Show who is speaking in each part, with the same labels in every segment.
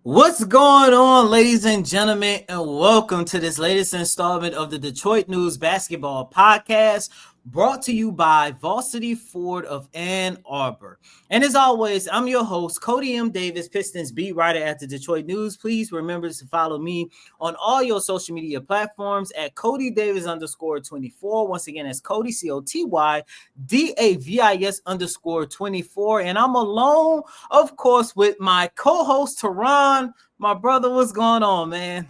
Speaker 1: What's going on, ladies and gentlemen, and welcome to this latest installment of the Detroit News Basketball Podcast, brought to you by Varsity Ford of Ann Arbor. And as always, I'm your host, Coty M. Davis, Pistons beat writer at the Detroit News. Please remember to follow me on all your social media platforms at Coty Davis _24. Once again, that's Coty, COTY DAVIS _24. And I'm alone, of course, with my co-host Tarohn. My brother, what's going on, man?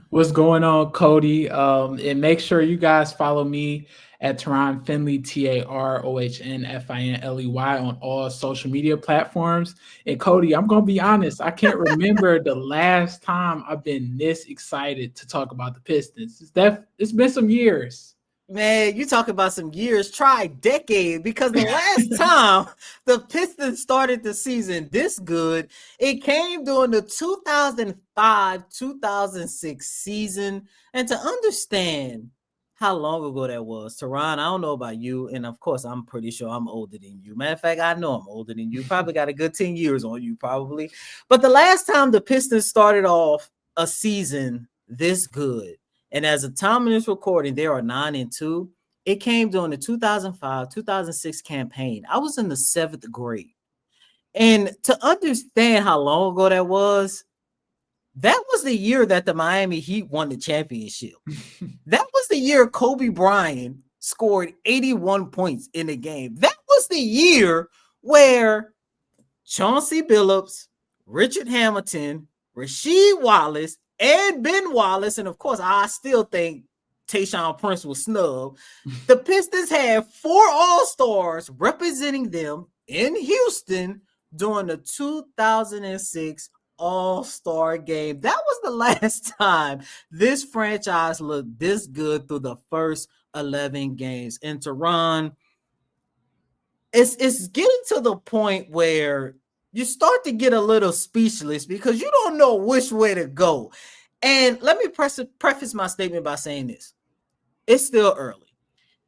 Speaker 2: What's going on, Coty? And make sure you guys follow me at Tarohn Finley, TAROHN FINLEY on all social media platforms. And Coty, I'm gonna be honest, I can't remember the last time I've been this excited to talk about the Pistons. It's been some years.
Speaker 1: Man, you talk about some years, try decade, because the last time the Pistons started the season this good, it came during the 2005-2006 season. And to understand how long ago that was, Tarohn, I don't know about you, and of course, I'm pretty sure I'm older than you. Matter of fact, I know I'm older than you. Probably got a good 10 years on you, probably. But the last time the Pistons started off a season this good, and as a time in this recording, they are 9-2. It came during the 2005-2006 campaign. I was in the 7th grade. And to understand how long ago that was the year that the Miami Heat won the championship. That was the year Kobe Bryant scored 81 points in the game. That was the year where Chauncey Billups, Richard Hamilton, Rasheed Wallace, and Ben Wallace, and of course, I still think Tayshaun Prince was snubbed. The Pistons had 4 All-Stars representing them in Houston during the 2006 All-Star game. That was the last time this franchise looked this good through the first 11 games. And Tarohn, it's getting to the point where you start to get a little speechless because you don't know which way to go. And let me preface my statement by saying this. It's still early.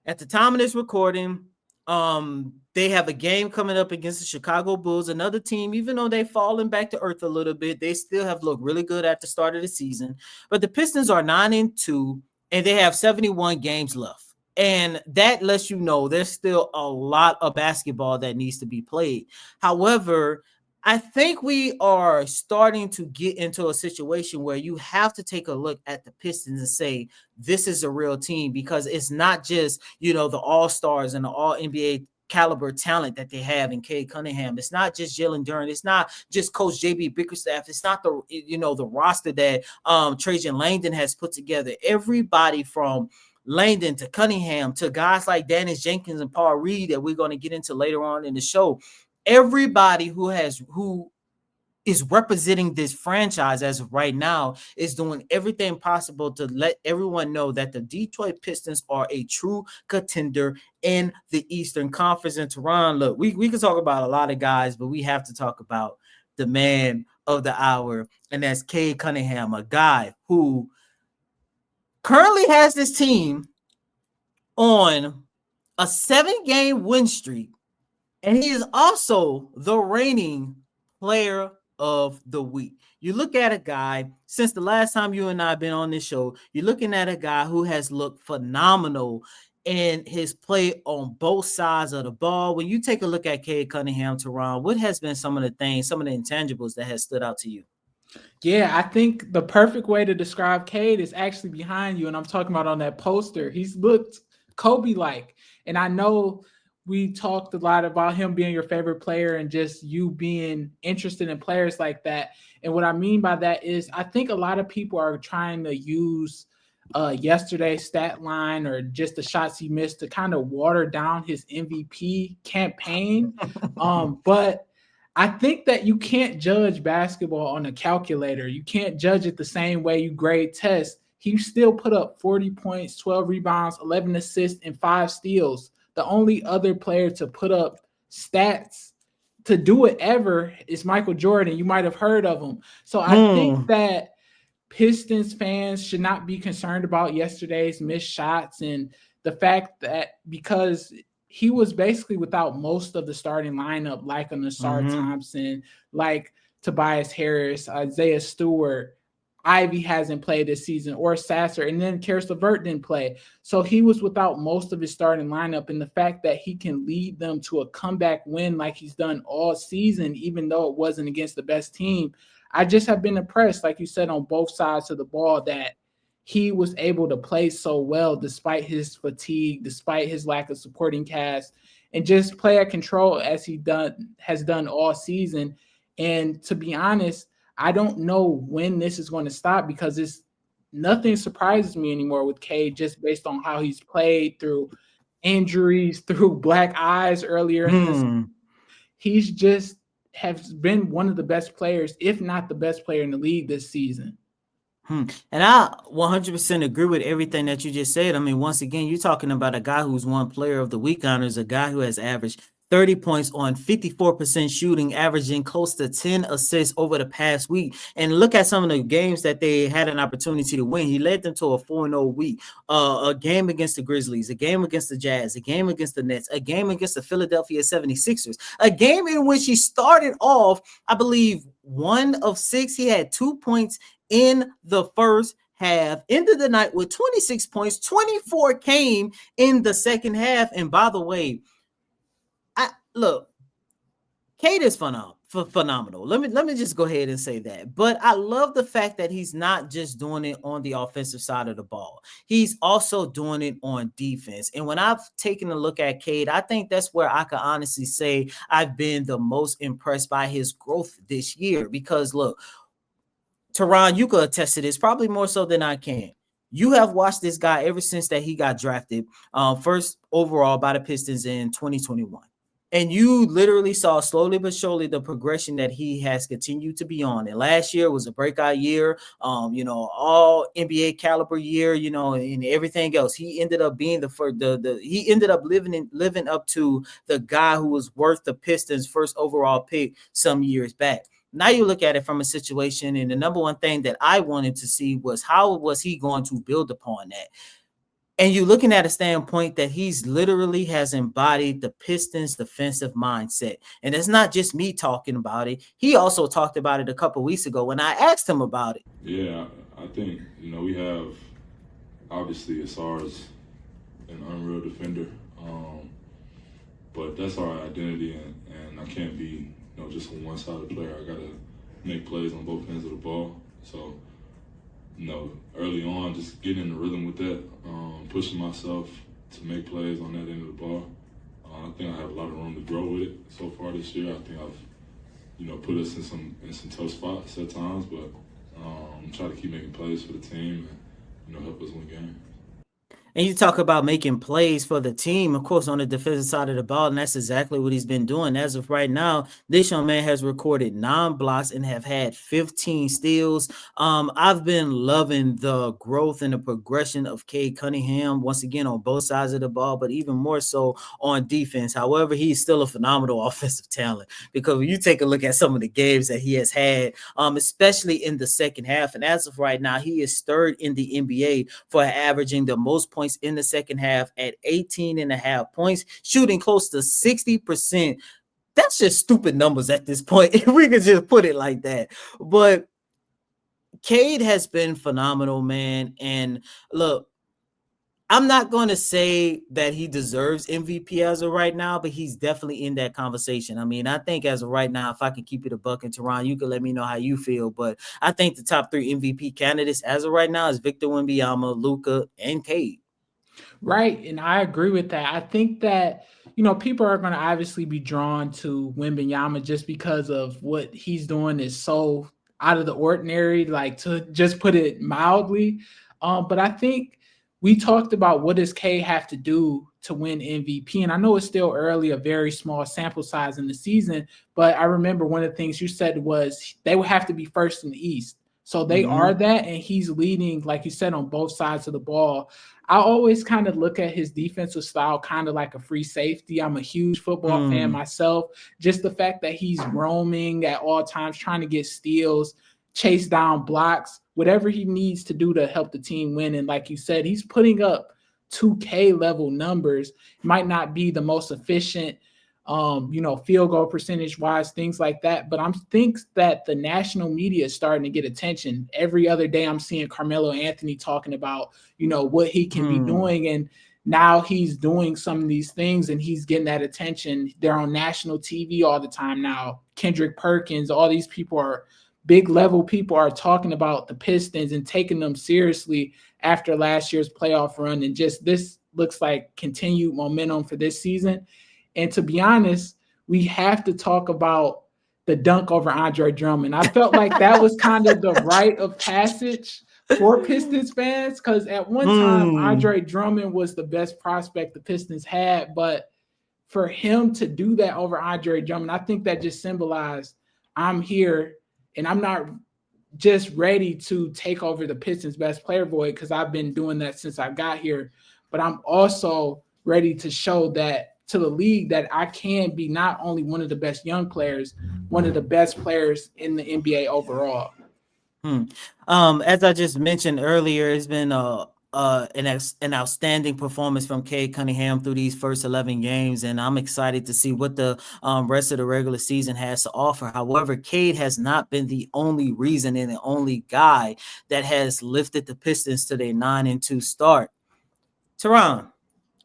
Speaker 1: At the time of this recording, they have a game coming up against the Chicago Bulls, another team, even though they've fallen back to earth a little bit, they still have looked really good at the start of the season. But the Pistons are 9-2, and they have 71 games left. And that lets you know there's still a lot of basketball that needs to be played. However, I think we are starting to get into a situation where you have to take a look at the Pistons and say, this is a real team, because it's not just, the all-stars and the all NBA caliber talent that they have in Cade Cunninghan. It's not just Jalen Duren. It's not just Coach JB Bickerstaff. It's not the roster that Trajan Langdon has put together. Everybody from Langdon to Cunninghan to guys like Dennis Jenkins and Paul Reed that we're going to get into later on in the show. Everybody who is representing this franchise as of right now is doing everything possible to let everyone know that the Detroit Pistons are a true contender in the Eastern Conference. And Tarohn, look, we can talk about a lot of guys, but we have to talk about the man of the hour, and that's Cade Cunninghan, a guy who currently has this team on a 7-game win streak, and he is also the reigning player of the week. You look at a guy, since the last time you and I have been on this show, you're looking at a guy who has looked phenomenal in his play on both sides of the ball. When you take a look at Cade Cunninghan, Tarohn, what has been some of the intangibles that has stood out to you?
Speaker 2: Yeah, I think the perfect way to describe Cade is actually behind you, and I'm talking about on that poster. He's looked Kobe-like, and I know we talked a lot about him being your favorite player and just you being interested in players like that. And what I mean by that is I think a lot of people are trying to use yesterday's stat line or just the shots he missed to kind of water down his MVP campaign. But I think that you can't judge basketball on a calculator. You can't judge it the same way you grade tests. He still put up 40 points, 12 rebounds, 11 assists, and 5 steals. The only other player to put up stats to do it ever is Michael Jordan. You might have heard of him. So I think that Pistons fans should not be concerned about yesterday's missed shots and the fact that because he was basically without most of the starting lineup, like an Asar Thompson, like Tobias Harris, Isaiah Stewart, Ivy hasn't played this season, or Sasser, and then Karis LeVert didn't play. So he was without most of his starting lineup, and the fact that he can lead them to a comeback win like he's done all season, even though it wasn't against the best team, I just have been impressed, like you said, on both sides of the ball, that he was able to play so well despite his fatigue, despite his lack of supporting cast, and just play at control as he has done all season. And to be honest, I don't know when this is going to stop, because it's nothing surprises me anymore with Cade, just based on how he's played through injuries, through black eyes earlier in this. He's just has been one of the best players, if not the best player in the league this season.
Speaker 1: And I 100% agree with everything that you just said. I mean, once again, you're talking about a guy who's won Player of the Week honors, a guy who has averaged 30 points on 54% shooting, averaging close to 10 assists over the past week. And look at some of the games that they had an opportunity to win. He led them to a 4-0 week, a game against the Grizzlies, a game against the Jazz, a game against the Nets, a game against the Philadelphia 76ers, a game in which he started off, I believe, 1 of 6. He had 2 points in the first half, ended the night with 26 points. 24 came in the second half. And by the way, look, Cade is phenomenal. Let me just go ahead and say that. But I love the fact that he's not just doing it on the offensive side of the ball. He's also doing it on defense. And when I've taken a look at Cade, I think that's where I can honestly say I've been the most impressed by his growth this year. Because look, Tarohn, you could attest to this probably more so than I can. You have watched this guy ever since that he got drafted first overall by the Pistons in 2021. And you literally saw slowly but surely the progression that he has continued to be on. And last year was a breakout year, all NBA caliber year, and everything else. He ended up being he ended up living up to the guy who was worth the Pistons' first overall pick some years back. Now you look at it from a situation, and the number one thing that I wanted to see was how was he going to build upon that? And you're looking at a standpoint that he's literally has embodied the Pistons' defensive mindset. And it's not just me talking about it. He also talked about it a couple weeks ago when I asked him about it.
Speaker 3: Yeah, I think, we have, obviously, Asar's an unreal defender. But that's our identity, and I can't be, just a one-sided player. I got to make plays on both ends of the ball. So, early on, just getting in the rhythm with that, pushing myself to make plays on that end of the ball. I think I have a lot of room to grow with it so far this year. I think I've, put us in some tough spots at times, but try to keep making plays for the team and, help us win games.
Speaker 1: And you talk about making plays for the team, of course, on the defensive side of the ball, and that's exactly what he's been doing. As of right now, this young man has recorded 9 blocks and have had 15 steals. I've been loving the growth and the progression of Cade Cunninghan, once again, on both sides of the ball, but even more so on defense. However, he's still a phenomenal offensive talent, because when you take a look at some of the games that he has had, especially in the second half, and as of right now, he is third in the NBA for averaging the most points in the second half at 18.5 points, shooting close to 60%. That's just stupid numbers at this point, if we could just put it like that. But Cade has been phenomenal, man. And look, I'm not going to say that he deserves MVP as of right now, but he's definitely in that conversation. I mean, I think as of right now, if I can keep it a buck, and Tarohn, you can let me know how you feel. But I think the top 3 MVP candidates as of right now is Victor Wembanyama, Luka, and Cade.
Speaker 2: Right. And I agree with that. I think that, people are going to obviously be drawn to Wembanyama just because of what he's doing is so out of the ordinary, like, to just put it mildly. But I think we talked about what does Cade have to do to win MVP. And I know it's still early, a very small sample size in the season, but I remember one of the things you said was they would have to be first in the East. So they are that, and he's leading, like you said, on both sides of the ball. I always kind of look at his defensive style kind of like a free safety. I'm a huge football fan myself. Just the fact that he's roaming at all times, trying to get steals, chase down blocks, whatever he needs to do to help the team win. And like you said, he's putting up 2K level numbers. Might not be the most efficient field goal percentage wise, things like that. But I think that the national media is starting to get attention. Every other day I'm seeing Carmelo Anthony talking about, what he can be doing. And now he's doing some of these things and he's getting that attention. They're on national TV all the time now. Kendrick Perkins, all these people are big level people are talking about the Pistons and taking them seriously after last year's playoff run. And just this looks like continued momentum for this season. And to be honest, we have to talk about the dunk over Andre Drummond. I felt like that was kind of the rite of passage for Pistons fans, because at one time, Andre Drummond was the best prospect the Pistons had. But for him to do that over Andre Drummond, I think that just symbolized I'm here and I'm not just ready to take over the Pistons' best player void, because I've been doing that since I got here. But I'm also ready to show that to the league that I can be not only one of the best young players, one of the best players in the NBA overall.
Speaker 1: As I just mentioned earlier, it's been an outstanding performance from Cade Cunninghan through these first 11 games, and I'm excited to see what the rest of the regular season has to offer. However, Cade has not been the only reason and the only guy that has lifted the Pistons to their 9-2 start. Tarohn,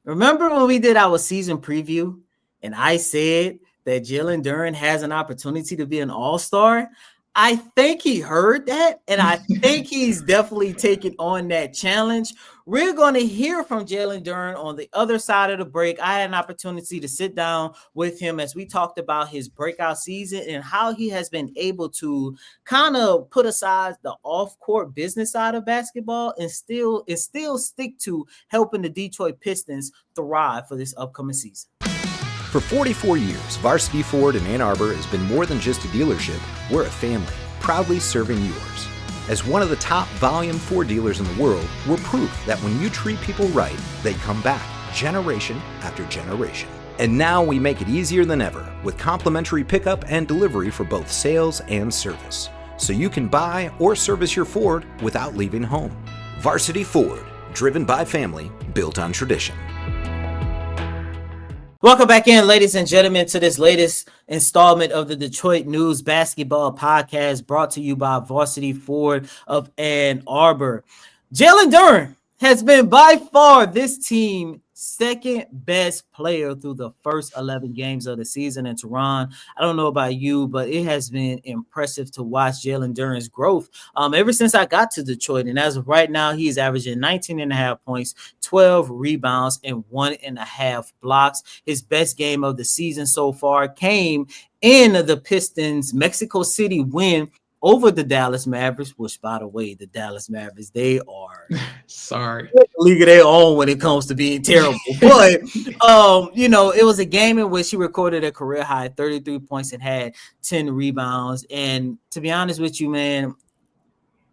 Speaker 1: remember when we did our season preview and I said that Jalen Duren has an opportunity to be an all-star? I think he heard that, and I think he's definitely taking on that challenge. We're going to hear from Jalen Duren on the other side of the break. I had an opportunity to sit down with him as we talked about his breakout season and how he has been able to kind of put aside the off-court business side of basketball and still stick to helping the Detroit Pistons thrive for this upcoming season.
Speaker 4: For 44 years, Varsity Ford in Ann Arbor has been more than just a dealership. We're a family, proudly serving yours. As one of the top volume Ford dealers in the world, we're proof that when you treat people right, they come back, generation after generation. And now we make it easier than ever with complimentary pickup and delivery for both sales and service. So you can buy or service your Ford without leaving home. Varsity Ford, driven by family, built on tradition.
Speaker 1: Welcome back in, ladies and gentlemen, to this latest installment of the Detroit News Basketball Podcast, brought to you by Varsity Ford of Ann Arbor. Jalen Duren has been by far this team's second best player through the first 11 games of the season. And Tarohn, I don't know about you, but it has been impressive to watch Jalen Duren's growth ever since I got to Detroit. And as of right now, he's averaging 19.5 points, 12 rebounds, and 1.5 blocks. His best game of the season so far came in the Pistons' Mexico City win over the Dallas Mavericks, which, by the way, the Dallas Mavericks, they are
Speaker 2: sorry,
Speaker 1: league of their own when it comes to being terrible. But it was a game in which he recorded a career high 33 points and had 10 rebounds. And to be honest with you, man,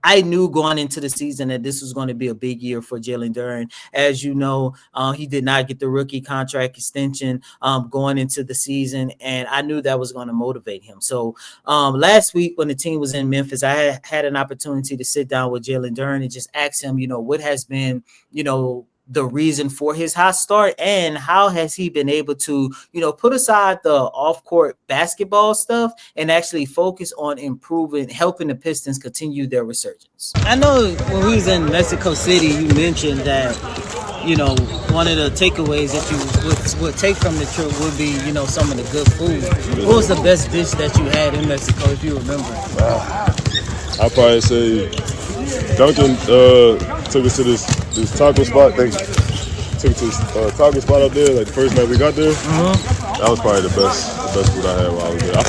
Speaker 1: I knew going into the season that this was going to be a big year for Jalen Duren. As you know, he did not get the rookie contract extension going into the season, and I knew that was going to motivate him. So last week when the team was in Memphis, I had an opportunity to sit down with Jalen Duren and just ask him, what has been, the reason for his hot start and how has he been able to, put aside the off-court basketball stuff and actually focus on helping the Pistons continue their resurgence. I know when we was in Mexico City, you mentioned that, one of the takeaways that you would take from the trip would be, some of the good food. What was the best dish that you had in Mexico, if you remember?
Speaker 5: I'd probably say Duncan took us to this taco spot. Took us to this taco spot up there, like the first night we got there. That was probably the best food I had while I was there. I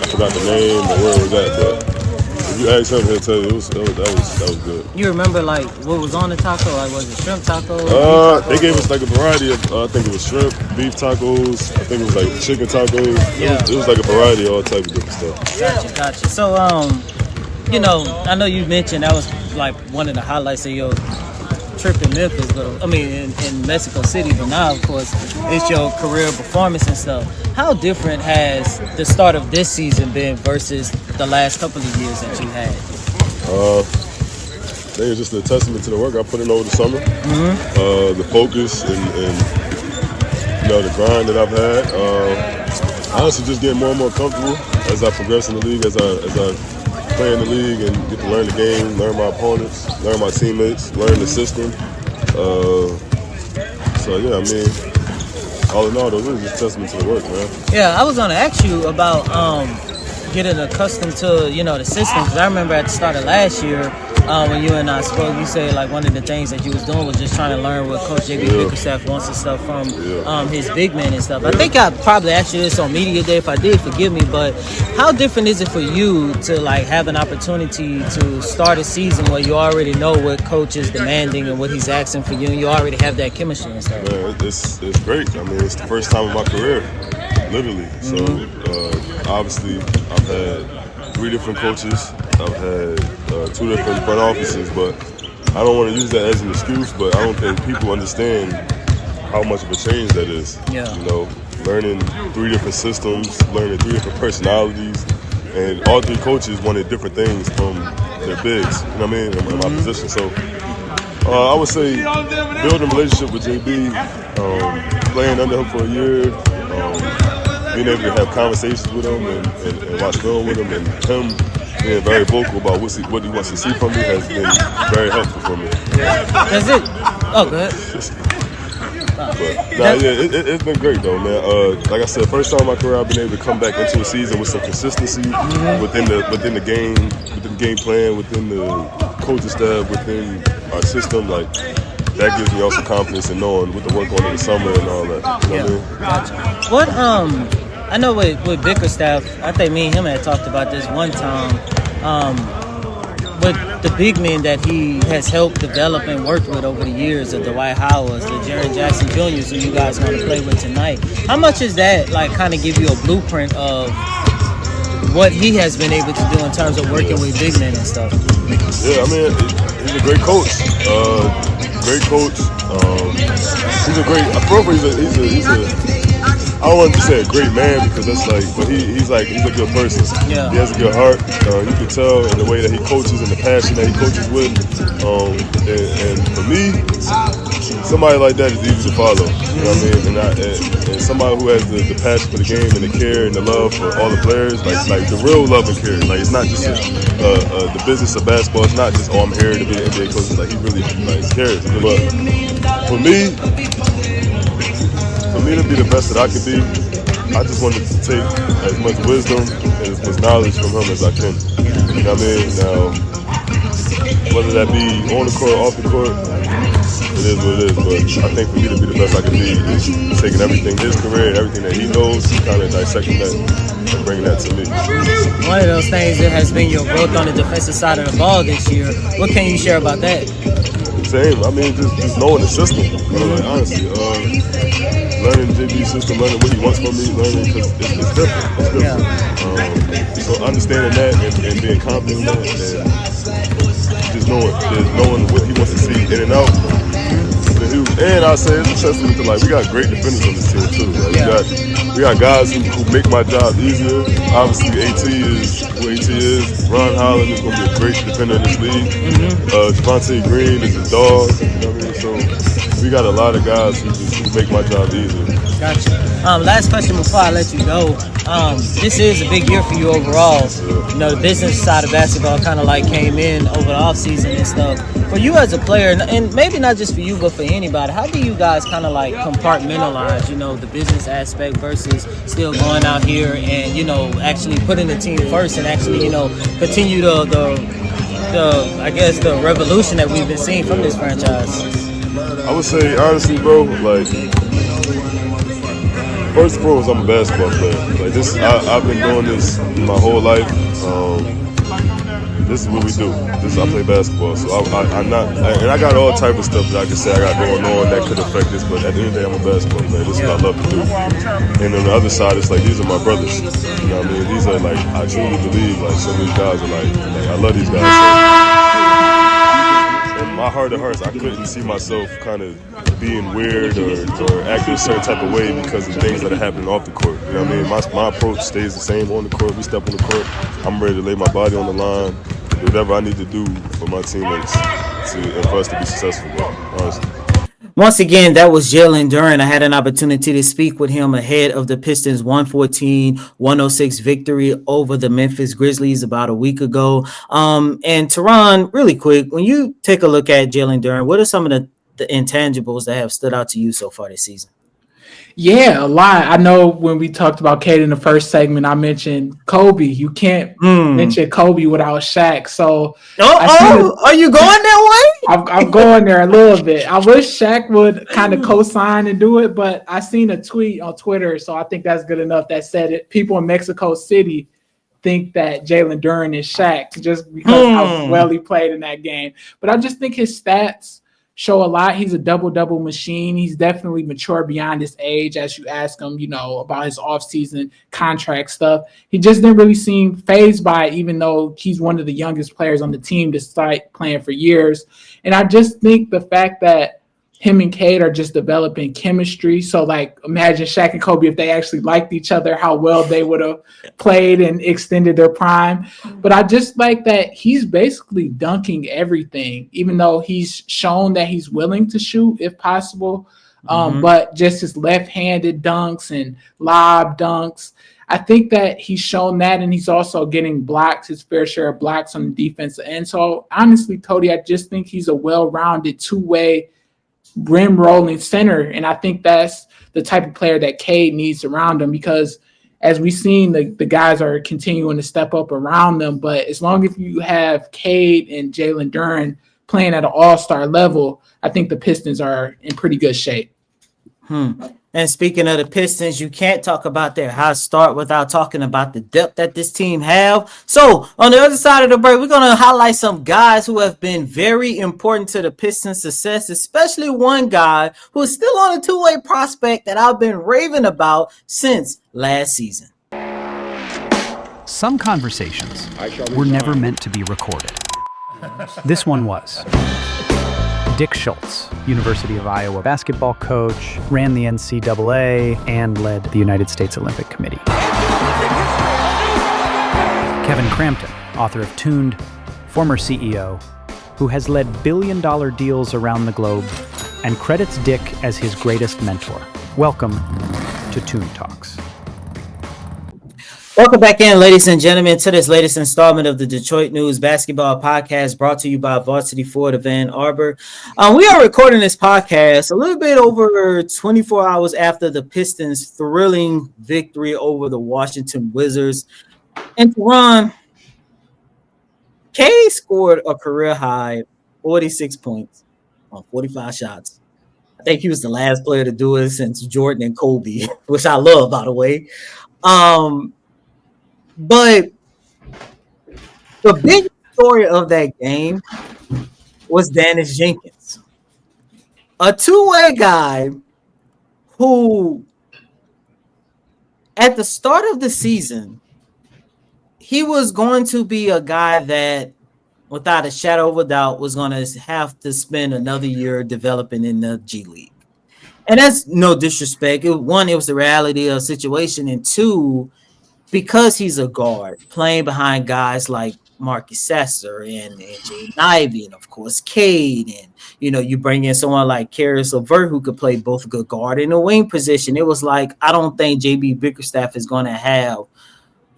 Speaker 5: forgot the name or where it was at, but if you ask him, he'll tell you that was good.
Speaker 1: You remember like what was on the taco? Like was it shrimp taco?
Speaker 5: They gave us like a variety of. I think it was shrimp, beef tacos. I think it was like chicken tacos.
Speaker 1: Yeah.
Speaker 5: It was like a variety of all types of different stuff.
Speaker 1: Gotcha. So I know you mentioned that was like one of the highlights of your trip in Memphis, but in Mexico City. But now, of course, it's your career performance and stuff. How different has the start of this season been versus the last couple of years that you had?
Speaker 5: I think it's just a testament to the work I put in over the summer, the focus and the grind that I've had. Honestly, just getting more and more comfortable as I progress in the league, as I play in the league and get to learn the game, learn my opponents, learn my teammates, learn the system. So yeah, I mean, all in all, those are just testament to the work, man.
Speaker 1: Yeah, I was gonna ask you about getting accustomed to the system, because I remember at the start of last year when you and I spoke, you said like one of the things that you was doing was just trying to learn what Coach J.B. Bickerstaff wants and stuff from his big men and stuff. I think I probably asked you this on media day. If I did, forgive me, but how different is it for you to like have an opportunity to start a season where you already know what Coach is demanding and what he's asking for you, and you already have that chemistry and stuff?
Speaker 5: Man, it's great. I mean, it's the first time in my career, literally. So obviously, I've had 3 different coaches. I've had 2 different front offices, but I don't want to use that as an excuse, but I don't think people understand how much of a change that is.
Speaker 1: Yeah.
Speaker 5: You know, learning 3 different systems, learning 3 different personalities, and all 3 coaches wanted different things from their bigs, you know what I mean, in my position. So I would say building a relationship with JB, playing under him for a year, being able to have conversations with him and watch film with him, and him being very vocal about what he wants to see from me has been very helpful for me.
Speaker 1: That's it. Oh, go ahead.
Speaker 5: It's been great though, man. Like I said, first time in my career I've been able to come back into a season with some consistency within the game plan, within the coaching staff, within our system. Like that gives me also confidence in knowing what to work on in the summer and all that. You know what I mean?
Speaker 1: What I know with Bickerstaff, I think me and him had talked about this one time. With the big men that he has helped develop and worked with over the years, the Dwight Howards, the Jaren Jackson Jr.'s, who you guys are going to play with tonight. How much is that like kind of give you a blueprint of what he has been able to do in terms of working with big men and stuff?
Speaker 5: Yeah, I mean, he's a great coach. Great coach. He's a great. He's a. I don't want to say a great man because that's like, but he's a good person.
Speaker 1: Yeah.
Speaker 5: He has a good heart. You can tell in the way that he coaches and the passion that he coaches with. And for me, somebody like that is easy to follow. You know what I mean? And somebody who has the passion for the game and the care and the love for all the players, like the real love and care. Like it's not just the business of basketball. It's not just I'm here to be an NBA coach. It's like he really cares. But for me to be the best that I can be, I just wanted to take as much wisdom and as much knowledge from him as I can. You know what I mean? Now, whether that be on the court, off the court, it is what it is. But I think for me to be the best I can be is taking everything, his career, and everything that he knows, kind of dissecting that and bringing that to me.
Speaker 1: One of those things that has been your growth on the defensive side of the ball this year. What can you share about that?
Speaker 5: Same. I mean, just knowing the system. Like, honestly, learning JB's system, learning what he wants from me, learning because it's different. It's different.
Speaker 1: Yeah.
Speaker 5: So understanding that and being confident in that, and just knowing what he wants to see in and out. And I say it's a testament to like we got great defenders on this team too. Like, we got guys who make my job easier. Obviously, AT is who AT is. Ron Holland is going to be a great defender in this league. Javonte Green is a dog. You know what I mean? So we got a lot of guys who make my job easier.
Speaker 1: Gotcha. Last question before I let you go. This is a big year for you overall. You know, the business side of basketball kind of like came in over the offseason and stuff. For you as a player, and maybe not just for you, but for anybody, how do you guys kind of like compartmentalize, the business aspect versus still going out here and, actually putting the team first and actually, continue the revolution that we've been seeing from this franchise?
Speaker 5: I would say, honestly, bro, like, first and foremost, I'm a basketball player. Like this, I've been doing this my whole life. This is what we do. I play basketball, so I'm not. And I got all type of stuff that I can say I got going on that could affect this. But at the end of the day, I'm a basketball player. This is what I love to do. And on the other side, it's like these are my brothers. You know what I mean? These are like I truly believe like some of these guys are like I love these guys. So, in my heart of hearts, I couldn't see myself kind of being weird or acting a certain type of way because of things that are happening off the court. You know what I mean? My approach stays the same on the court. We step on the court. I'm ready to lay my body on the line. Whatever I need to do for my teammates and for us to be successful, honestly.
Speaker 1: Once again, that was Jalen Duren. I had an opportunity to speak with him ahead of the Pistons 114-106 victory over the Memphis Grizzlies about a week ago. And Tarohn, really quick, when you take a look at Jalen Duren, what are some of the intangibles that have stood out to you so far this season?
Speaker 2: Yeah, a lot. I know when we talked about Cade in the first segment, I mentioned Kobe. You can't mention Kobe without Shaq. So,
Speaker 1: are you going that way?
Speaker 2: I'm going there a little bit. I wish Shaq would kind of co-sign and do it, but I seen a tweet on Twitter, so I think that's good enough. That said it. People in Mexico City think that Jalen Duren is Shaq just because how well he played in that game. But I just think his stats show a lot. He's a double-double machine. He's definitely mature beyond his age, as you ask him, about his offseason contract stuff. He just didn't really seem fazed by it, even though he's one of the youngest players on the team despite playing for years. And I just think the fact that him and Cade are just developing chemistry. So, imagine Shaq and Kobe, if they actually liked each other, how well they would have played and extended their prime. But I just like that he's basically dunking everything, even though he's shown that he's willing to shoot if possible. But just his left-handed dunks and lob dunks. I think that he's shown that, and he's also getting blocks, his fair share of blocks on the defensive end. So, honestly, Cody, I just think he's a well-rounded two-way rim rolling center, and I think that's the type of player that Cade needs around him, because as we've seen, the guys are continuing to step up around them. But as long as you have Cade and Jalen Duren playing at an all-star level, I think the Pistons are in pretty good shape.
Speaker 1: And speaking of the Pistons, you can't talk about their hot start without talking about the depth that this team have. So on the other side of the break, we're going to highlight some guys who have been very important to the Pistons' success, especially one guy who is still on a two-way prospect that I've been raving about since last season.
Speaker 6: Some conversations were never meant to be recorded. This one was. Dick Schultz, University of Iowa basketball coach, ran the NCAA, and led the United States Olympic Committee. Kevin Crampton, author of Tuned, former CEO, who has led billion-dollar deals around the globe and credits Dick as his greatest mentor. Welcome to Tuned Talks.
Speaker 1: Welcome back in, ladies and gentlemen, to this latest installment of the Detroit News Basketball Podcast, brought to you by Varsity Ford of Ann Arbor. We are recording this podcast a little bit over 24 hours after the Pistons' thrilling victory over the Washington Wizards. And Tarohn, Cade scored a career-high 46 points on 45 shots. I think he was the last player to do it since Jordan and Kobe, which I love, by the way. But the big story of that game was Dennis Jenkins, a two-way guy who, at the start of the season, he was going to be a guy that, without a shadow of a doubt, was going to have to spend another year developing in the G League. And that's no disrespect. One, it was the reality of the situation, and two, because he's a guard playing behind guys like Marcus Sasser and Jaden Ivey, and of course Cade, and you bring in someone like Karis LeVert who could play both good guard and a wing position. It was like, I don't think JB Bickerstaff is going to have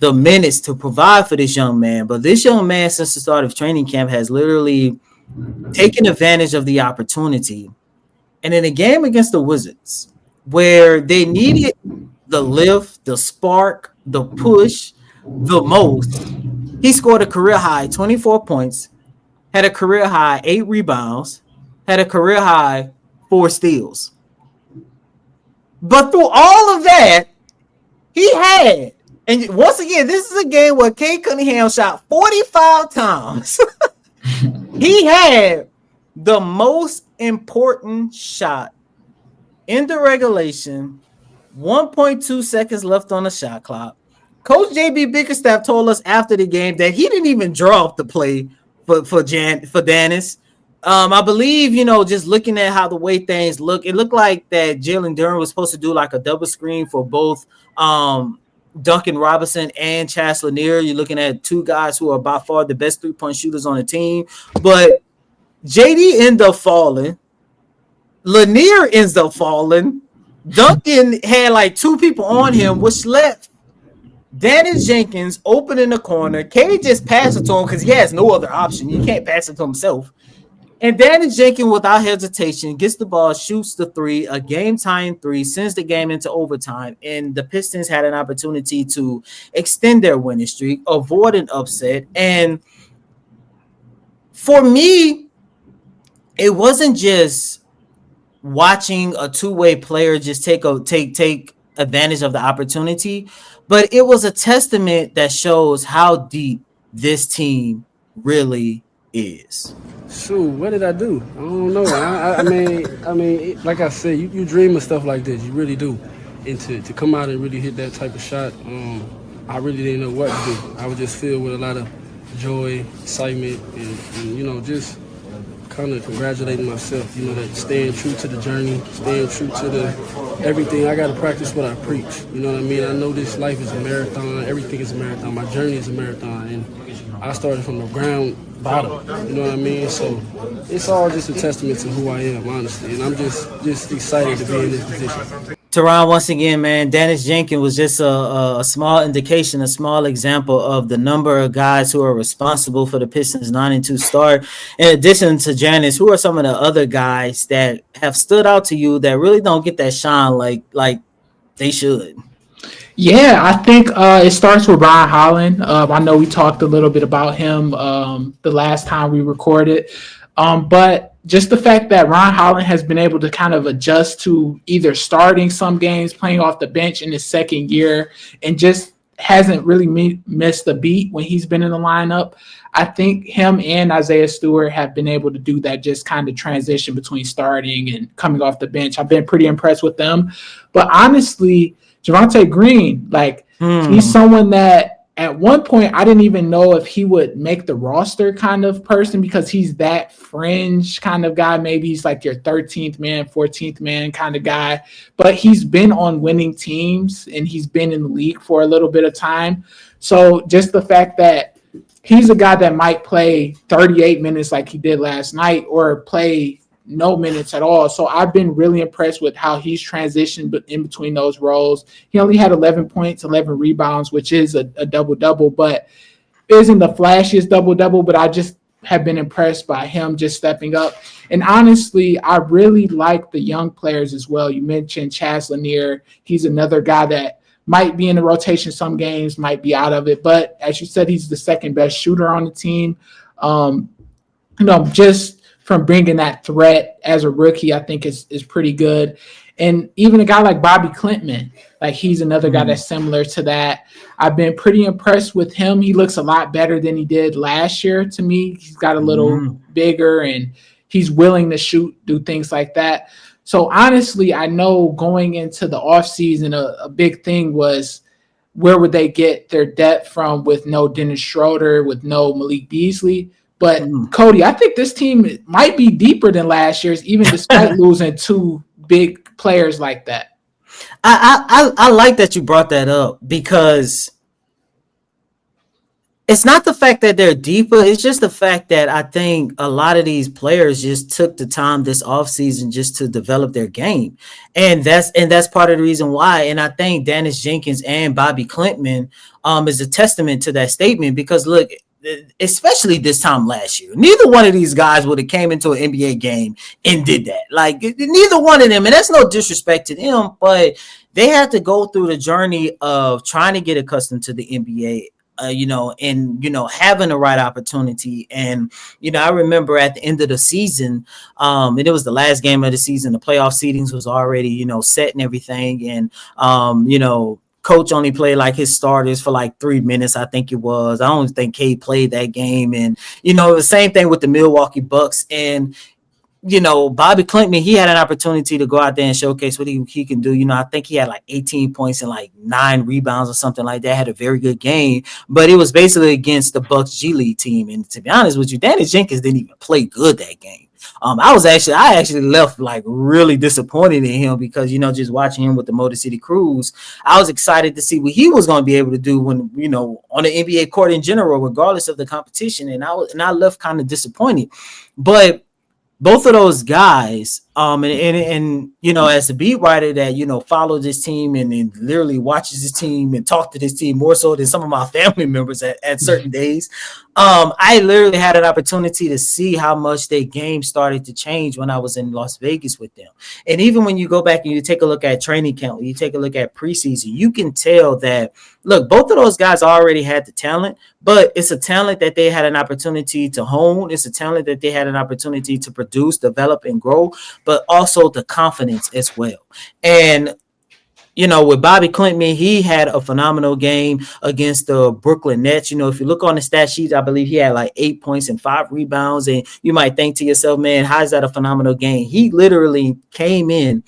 Speaker 1: the minutes to provide for this young man. But this young man, since the start of training camp, has literally taken advantage of the opportunity. And in a game against the Wizards, where they needed the lift, the spark, the push the most, he scored a career high 24 points, had a career high 8 rebounds, had a career high 4 steals. But through all of that, he had, and once again, this is a game where Cade Cunninghan shot 45 times. He had the most important shot in the regulation, 1.2 seconds left on the shot clock. Coach JB Bickerstaff told us after the game that he didn't even draw up the play for Dennis. I believe, just looking at how the way things look, it looked like that Jalen Duren was supposed to do like a double screen for both Duncan Robinson and Chas Lanier. You're looking at two guys who are by far the best three-point shooters on the team. But JD ended up falling. Lanier ends up falling. Duncan had like 2 people on him, which left Dennis Jenkins open in the corner. Cade just passed it to him because he has no other option. He can't pass it to himself. And Dennis Jenkins, without hesitation, gets the ball, shoots the 3, a game-tying 3, sends the game into overtime, and the Pistons had an opportunity to extend their winning streak, avoid an upset. And for me, it wasn't just watching a two-way player just take advantage of the opportunity, but it was a testament that shows how deep this team really is.
Speaker 7: Shoot, what did I do? I don't know. I mean, like I said, you dream of stuff like this. You really do. And to come out and really hit that type of shot, I really didn't know what to do. I was just filled with a lot of joy, excitement, and just kind of congratulating myself. That staying true to the journey, staying true to the everything. I got to practice what I preach. You know what I mean? I know this life is a marathon. Everything is a marathon. My journey is a marathon, and I started from the ground bottom. You know what I mean? So it's all just a testament to who I am, honestly. And I'm just excited to be in this position.
Speaker 1: Tarohn, once again, man, Dennis Jenkins was just a small indication, a small example of the number of guys who are responsible for the Pistons 9-2 start. In addition to Janice, who are some of the other guys that have stood out to you that really don't get that shine like they should?
Speaker 2: Yeah, I think it starts with Ron Holland. I know we talked a little bit about him the last time we recorded, but just the fact that Ron Holland has been able to kind of adjust to either starting some games, playing off the bench in his second year, and just hasn't really missed a beat when he's been in the lineup. I think him and Isaiah Stewart have been able to do that, just kind of transition between starting and coming off the bench. I've been pretty impressed with them. But honestly, Javonte Green, he's someone that at one point I didn't even know if he would make the roster kind of person, because he's that fringe kind of guy. Maybe he's like your 13th man, 14th man kind of guy, but he's been on winning teams and he's been in the league for a little bit of time. So just the fact that he's a guy that might play 38 minutes like he did last night, or play no minutes at all. So I've been really impressed with how he's transitioned in between those roles. He only had 11 points, 11 rebounds, which is a double-double, but isn't the flashiest double-double, but I just have been impressed by him just stepping up. And honestly, I really like the young players as well. You mentioned Chaz Lanier. He's another guy that might be in the rotation some games, might be out of it, but as you said, he's the second best shooter on the team. Just from bringing that threat as a rookie, I think is pretty good. And even a guy like Bobby Clintman, he's another guy that's similar to that. I've been pretty impressed with him. He looks a lot better than he did last year to me. He's got a little bigger and he's willing to shoot, do things like that. So honestly, I know going into the offseason, a big thing was where would they get their depth from with no Dennis Schroeder, with no Malik Beasley. But Coty, I think this team might be deeper than last year's, even despite losing 2 big players like that.
Speaker 1: I like that you brought that up, because it's not the fact that they're deeper. It's just the fact that I think a lot of these players just took the time this offseason just to develop their game. And that's part of the reason why. And I think Dennis Jenkins and Bobby Clintman is a testament to that statement, because look, especially this time last year, neither one of these guys would have came into an NBA game and did that. Neither one of them, and that's no disrespect to them, but they had to go through the journey of trying to get accustomed to the NBA, having the right opportunity. And, I remember at the end of the season, and it was the last game of the season, the playoff seedings was already, set and everything. And, Coach only played his starters for 3 minutes, I think it was. I don't think Cade played that game. And, the same thing with the Milwaukee Bucks. And, Bobby Clintman, he had an opportunity to go out there and showcase what he can do. I think he had 18 points and 9 rebounds or something like that. Had a very good game, but it was basically against the Bucks G League team. And to be honest with you, Dennis Jenkins didn't even play good that game. I actually left really disappointed in him, because just watching him with the Motor City Cruise, I was excited to see what he was going to be able to do when on the NBA court in general, regardless of the competition. And I left kind of disappointed. But both of those guys And you know, as a beat writer that, you know, follows this team and literally watches this team and talk to this team more so than some of my family members at certain days. I literally had an opportunity to see how much their game started to change when I was in Las Vegas with them. And even when you go back and you take a look at training camp, you take a look at preseason, you can tell that, look, both of those guys already had the talent, but it's a talent that they had an opportunity to hone. It's a talent that they had an opportunity to produce, develop, and grow, but also the confidence as well. And you know, with Bobby Clinton, he had a phenomenal game against the Brooklyn Nets. You know, if you look on the stat sheet, I believe he had like 8 points and 5 rebounds. And you might think to yourself, man, how is that a phenomenal game? He literally came in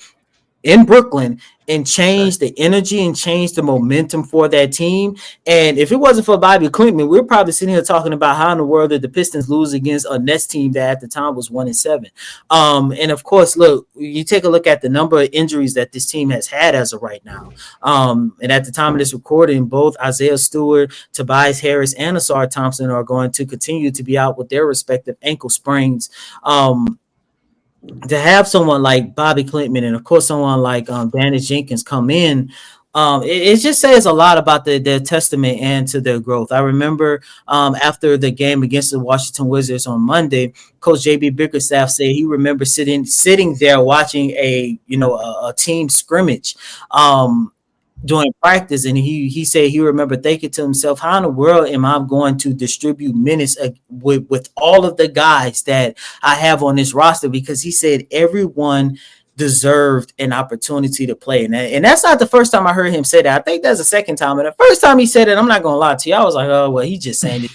Speaker 1: Brooklyn and changed the energy and changed the momentum for that team. And if it wasn't for Bobby Clinton, we're probably sitting here talking about how in the world did the Pistons lose against a Nets team that at the time was 1-7. And of course, look, you take a look at the number of injuries that this team has had as of right now. And at the time of this recording, both Isaiah Stewart, Tobias Harris, and Asar Thompson are going to continue to be out with their respective ankle sprains. To have someone like Bobby Clinton and of course someone like Dennis Jenkins come in, it just says a lot about their testament and to their growth. I remember after the game against the Washington Wizards on Monday, Coach JB Bickerstaff said he remembers sitting there watching a team scrimmage during practice, and he said he remembered thinking to himself, how in the world am I going to distribute minutes with all of the guys that I have on this roster? Because he said everyone deserved an opportunity to play. And that's not the first time I heard him say that. I think that's the second time. And the first time he said it, I'm not going to lie to you, I was like, oh, well, he's just saying it.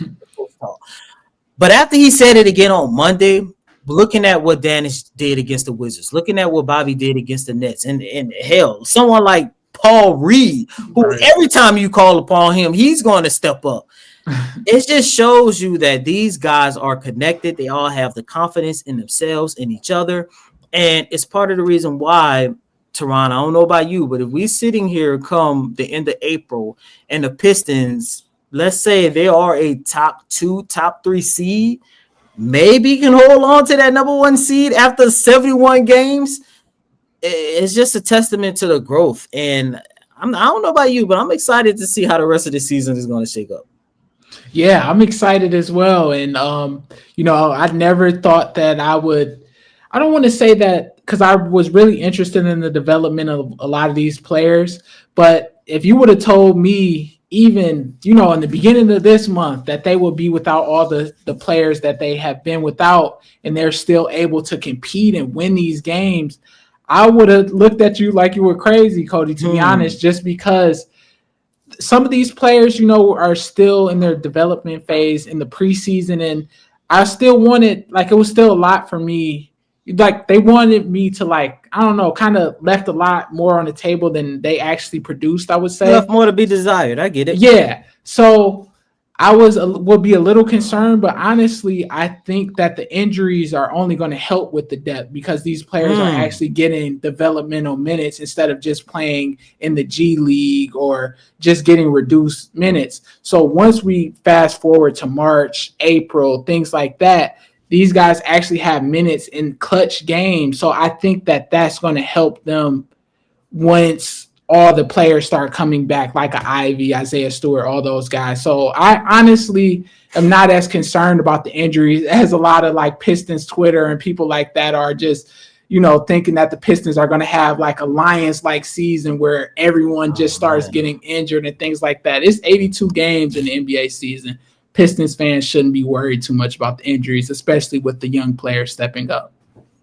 Speaker 1: But after he said it again on Monday, looking at what Danish did against the Wizards, looking at what Bobby did against the Nets, and hell, someone like Paul Reed, who every time you call upon him, he's going to step up. It just shows you that these guys are connected. They all have the confidence in themselves and each other. And it's part of the reason why, Tarohn, I don't know about you, but if we're sitting here come the end of April and the Pistons, let's say they are a top 2, top 3 seed, maybe can hold on to that number 1 seed after 71 games. It's just a testament to the growth. And I don't know about you, but I'm excited to see how the rest of the season is going to shake up.
Speaker 2: Yeah, I'm excited as well. And, I never thought that I don't want to say that because I was really interested in the development of a lot of these players. But if you would have told me even, in the beginning of this month that they will be without all the players that they have been without, and they're still able to compete and win these games, I would have looked at you like you were crazy, Coty, to be honest, just because some of these players, are still in their development phase in the preseason. And I still wanted, it was still a lot for me. They wanted me to, kind of left a lot more on the table than they actually produced, I would say.
Speaker 1: Left more to be desired. I get it.
Speaker 2: Yeah. So I would be a little concerned, but honestly, I think that the injuries are only going to help with the depth because these players are actually getting developmental minutes instead of just playing in the G League or just getting reduced minutes. So once we fast forward to March, April, things like that, these guys actually have minutes in clutch games. So I think that that's going to help them once all the players start coming back, like an Ivy, Isaiah Stewart, all those guys. So I honestly am not as concerned about the injuries as a lot of Pistons Twitter and people like that are just, thinking that the Pistons are going to have a Lions-like season where everyone just starts getting injured and things like that. It's 82 games in the NBA season. Pistons fans shouldn't be worried too much about the injuries, especially with the young players stepping up.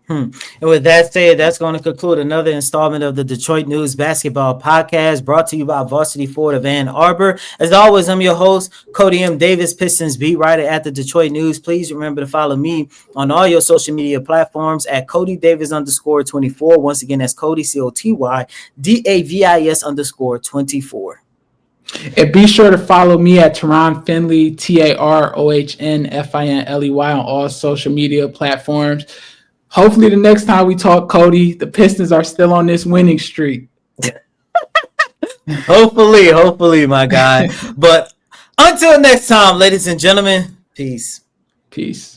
Speaker 1: And with that said, that's going to conclude another installment of the Detroit News Basketball Podcast brought to you by Varsity Ford of Ann Arbor. As always, I'm your host, Coty M. Davis, Pistons beat writer at the Detroit News. Please remember to follow me on all your social media platforms at Coty Davis _24. Once again, that's Coty, COTY DAVIS _24.
Speaker 2: And be sure to follow me at Tarohn Finley, TAROHN FINLEY on all social media platforms. Hopefully the next time we talk, Coty, the Pistons are still on this winning streak.
Speaker 1: Hopefully, my guy. But until next time, ladies and gentlemen, peace.
Speaker 2: Peace.